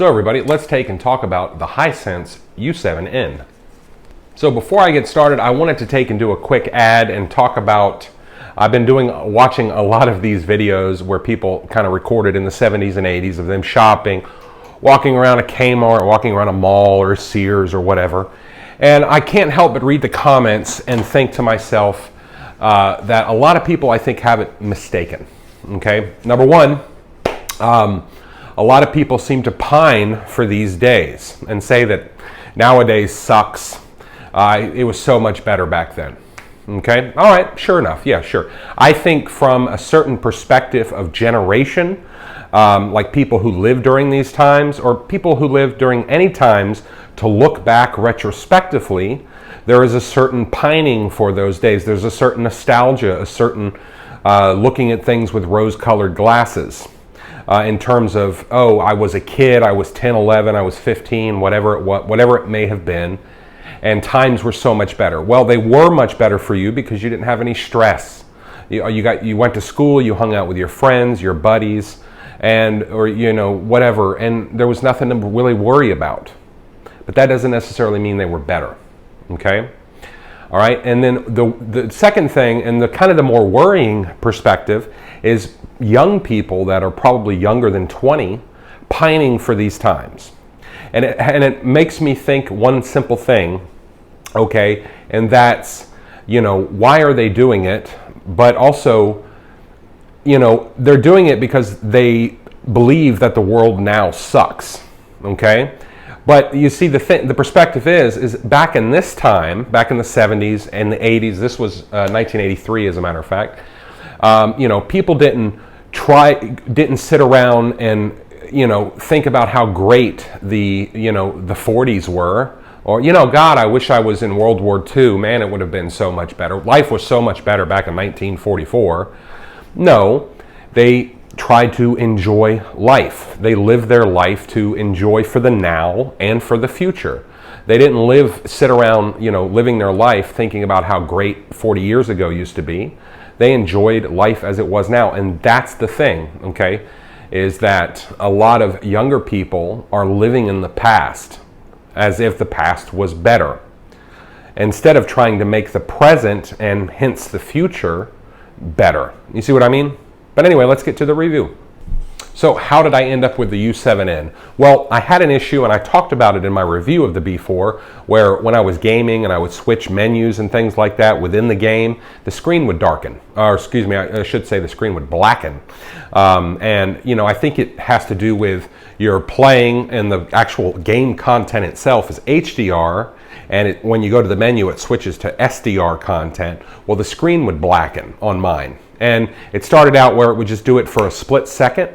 So everybody, let's take and talk about the Hisense U7N. So before I get started, I wanted to take and do a quick ad and talk about, I've been watching a lot of these videos where people kind of recorded in the 70s and 80s of them shopping, walking around a Kmart, walking around a mall or Sears or whatever. And I can't help but read the comments and think to myself that a lot of people, I think, have it mistaken. Okay, number one, a lot of people seem to pine for these days and say that nowadays sucks. It was so much better back then. Okay, all right, sure enough, yeah, sure. I think from a certain perspective of generation, like people who lived during these times or people who lived during any times, to look back retrospectively, there is a certain pining for those days. There's a certain nostalgia, a certain looking at things with rose-colored glasses. In terms of, oh, I was a kid, I was 10, 11, I was 15, whatever it may have been, and times were so much better. Well, they were much better for you because you didn't have any stress. You went to school, you hung out with your friends, your buddies, or whatever, and there was nothing to really worry about. But that doesn't necessarily mean they were better. Okay? All right, and then the second thing, and the kind of the more worrying perspective, is young people that are probably younger than 20 pining for these times. And it makes me think one simple thing, okay, and that's, why are they doing it? But also, they're doing it because they believe that the world now sucks, okay? But you see, the perspective is back in this time, back in the 70s and the 80s, this was 1983 as a matter of fact, people didn't sit around and, think about how great the 40s were, or, God, I wish I was in World War II, man, it would have been so much better. Life was so much better back in 1944. No, they tried to enjoy life. They lived their life to enjoy for the now and for the future. They didn't sit around, living their life thinking about how great 40 years ago used to be. They enjoyed life as it was now. And that's the thing, okay, is that a lot of younger people are living in the past as if the past was better, instead of trying to make the present and hence the future better. You see what I mean? But anyway, let's get to the review. So how did I end up with the U7N? Well, I had an issue, and I talked about it in my review of the B4, where when I was gaming and I would switch menus and things like that within the game, the screen would darken. Or excuse me, I should say the screen would blacken. And I think it has to do with your playing, and the actual game content itself is HDR, and when you go to the menu, it switches to SDR content. Well, the screen would blacken on mine. And it started out where it would just do it for a split second,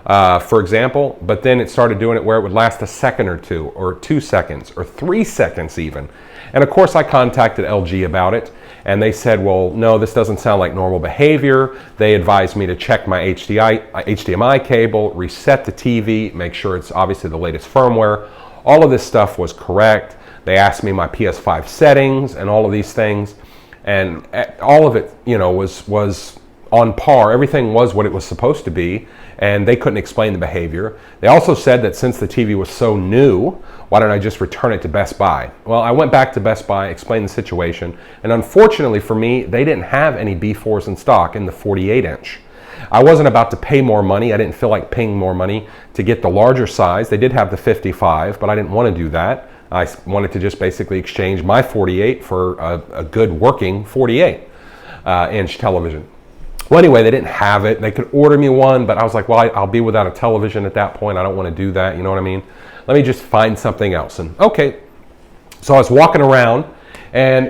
for example, but then it started doing it where it would last a second or two, or 2 seconds, or 3 seconds even. And of course I contacted LG about it, and they said, well, no, this doesn't sound like normal behavior. They advised me to check my HDMI cable, reset the TV, make sure it's obviously the latest firmware. All of this stuff was correct. They asked me my PS5 settings and all of these things, and all of it, was on par. Everything was what it was supposed to be, and they couldn't explain the behavior. They also said that since the TV was so new, why don't I just return it to Best Buy? Well, I went back to Best Buy, explained the situation, and unfortunately for me, they didn't have any B4s in stock in the 48-inch. I wasn't about to pay more money. I didn't feel like paying more money to get the larger size. They did have the 55, but I didn't want to do that. I wanted to just basically exchange my 48 for a good working 48-inch television. Well, anyway, they didn't have it. They could order me one, but I was like, well, I'll be without a television at that point. I don't want to do that. You know what I mean? Let me just find something else. And okay, so I was walking around, and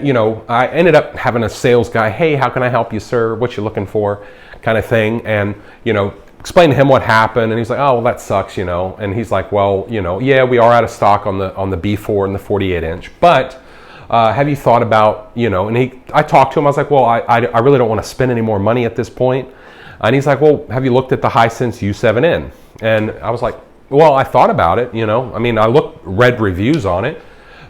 I ended up having a sales guy. Hey, how can I help you, sir? What you looking for? Kind of thing. And explain to him what happened, and he's like, oh, well, that sucks, And he's like, well, yeah, we are out of stock on the B4 and the 48-inch, but have you thought about, and I talked to him, I was like, well, I really don't want to spend any more money at this point. And he's like, well, have you looked at the Hisense U7N? And I was like, well, I thought about it, I mean, I read reviews on it,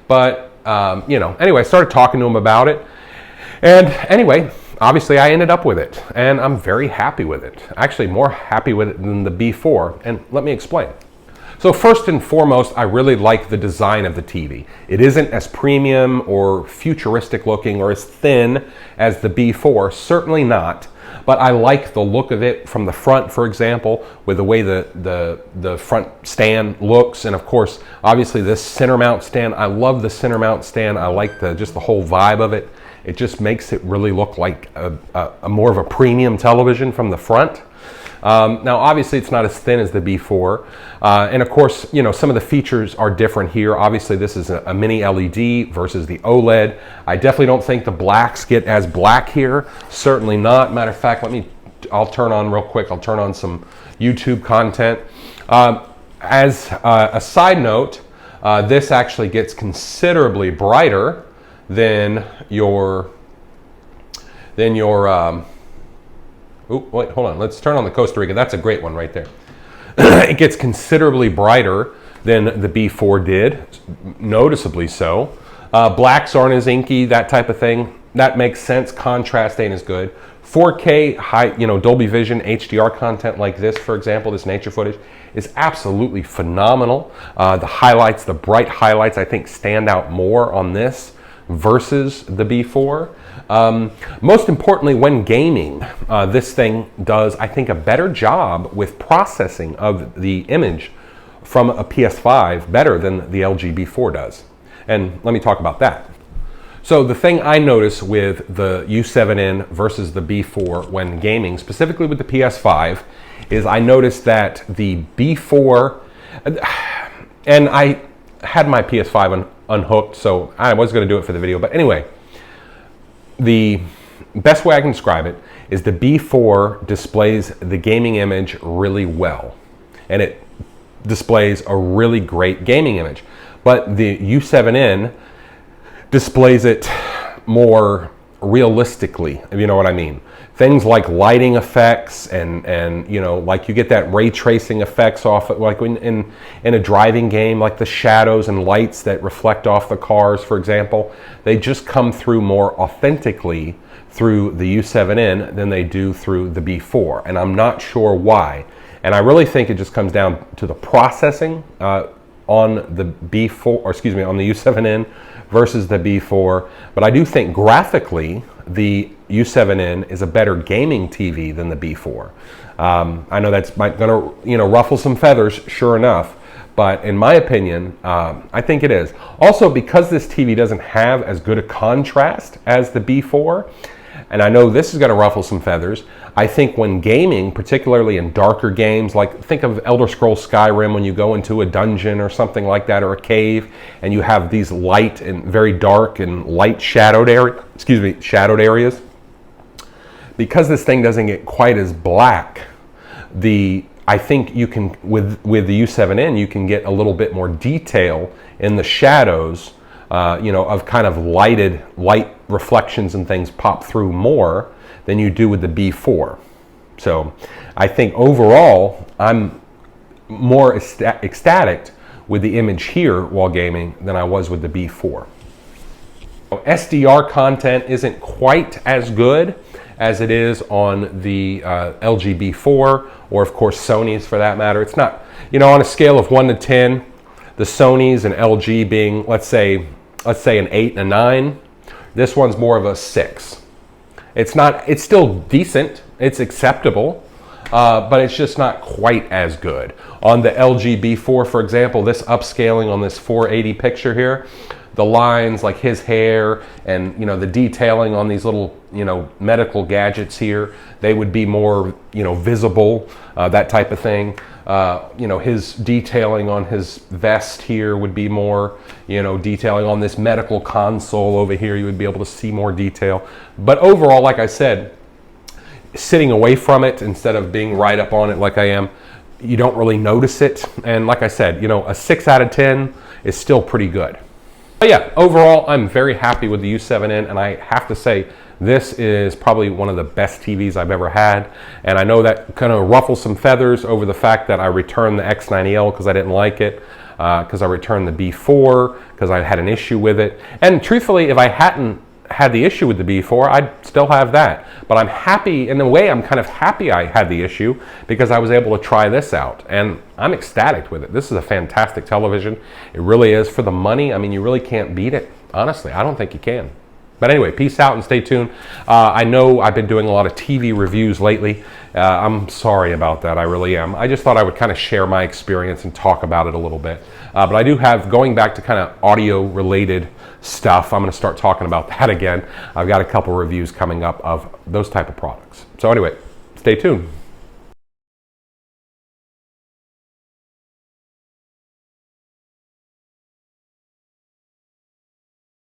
but, anyway, I started talking to him about it. And anyway, obviously I ended up with it, and I'm very happy with it. Actually, more happy with it than the B4, and let me explain. So first and foremost, I really like the design of the TV. It isn't as premium or futuristic looking or as thin as the B4, certainly not. But I like the look of it from the front, for example, with the way the front stand looks. And of course, obviously this center mount stand, I love the center mount stand. I like just the whole vibe of it. It just makes it really look like a more of a premium television from the front. Now, obviously, it's not as thin as the B4. And of course, you know, some of the features are different here. Obviously, this is a mini LED versus the OLED. I definitely don't think the blacks get as black here. Certainly not. Matter of fact, I'll turn on real quick. I'll turn on some YouTube content. As a side note, this actually gets considerably brighter than your oh, wait, hold on. Let's turn on the Costa Rica. That's a great one right there. It gets considerably brighter than the B4 did, noticeably so. Blacks aren't as inky, that type of thing. That makes sense. Contrast ain't as good. 4K, high, you know, Dolby Vision, HDR content like this, for example, this nature footage, is absolutely phenomenal. The highlights, the bright highlights, I think stand out more on this versus the B4. Most importantly, when gaming, this thing does, I think, a better job with processing of the image from a PS5 better than the LG B4 does. And let me talk about that. So the thing I notice with the U7N versus the B4 when gaming, specifically with the PS5, is I noticed that the B4, and I had my PS5 unhooked, so I was going to do it for the video, but anyway, the best way I can describe it is the B4 displays the gaming image really well, and it displays a really great gaming image. But the U7N displays it more realistically, if you know what I mean. Things like lighting effects and you know, like you get that ray tracing effects off, like in a driving game, like the shadows and lights that reflect off the cars, for example, they just come through more authentically through the U7N than they do through the B4, and I'm not sure why. And I really think it just comes down to the processing on the B4, or excuse me, on the U7N versus the B4. But I do think graphically the U7N is a better gaming TV than the B4. I know that's gonna, you know, ruffle some feathers, sure enough, but in my opinion, I think it is. Also, because this TV doesn't have as good a contrast as the B4, and I know this is going to ruffle some feathers, I think when gaming, particularly in darker games, like think of Elder Scrolls Skyrim, when you go into a dungeon or something like that, or a cave, and you have these light and very dark and light shadowed areas, because this thing doesn't get quite as black, I think you can, with the U7N, you can get a little bit more detail in the shadows, you know, of kind of light reflections and things pop through more than you do with the B4. So I think overall, I'm more ecstatic with the image here while gaming than I was with the B4. SDR content isn't quite as good as it is on the LG B4, or of course Sony's for that matter. It's not, you know, on a scale of 1 to 10, the Sony's and LG being, let's say an 8 and a 9, this one's more of a 6. It's still decent, it's acceptable, but it's just not quite as good. On the LG B4, for example, this upscaling on this 480 picture here, the lines like his hair and, you know, the detailing on these little, you know, medical gadgets here, they would be more, you know, visible, that type of thing. You know, his detailing on his vest here would be more, you know, detailing on this medical console over here, you would be able to see more detail. But overall, like I said, sitting away from it instead of being right up on it like I am, you don't really notice it. And like I said, you know, a 6 out of 10 is still pretty good. But yeah, overall, I'm very happy with the U7N, and I have to say, this is probably one of the best TVs I've ever had. And I know that kind of ruffles some feathers over the fact that I returned the X90L because I didn't like it, because I returned the B4 because I had an issue with it. And truthfully, if I hadn't had the issue with the B4, I'd still have that. But I'm happy, in a way, I'm kind of happy I had the issue because I was able to try this out. And I'm ecstatic with it. This is a fantastic television. It really is. For the money, I mean, you really can't beat it. Honestly, I don't think you can. But anyway, peace out and stay tuned. I know I've been doing a lot of TV reviews lately. I'm sorry about that, I really am. I just thought I would kind of share my experience and talk about it a little bit. But I do have, going back to kind of audio related stuff, I'm going to start talking about that again. I've got a couple reviews coming up of those type of products. So anyway, stay tuned.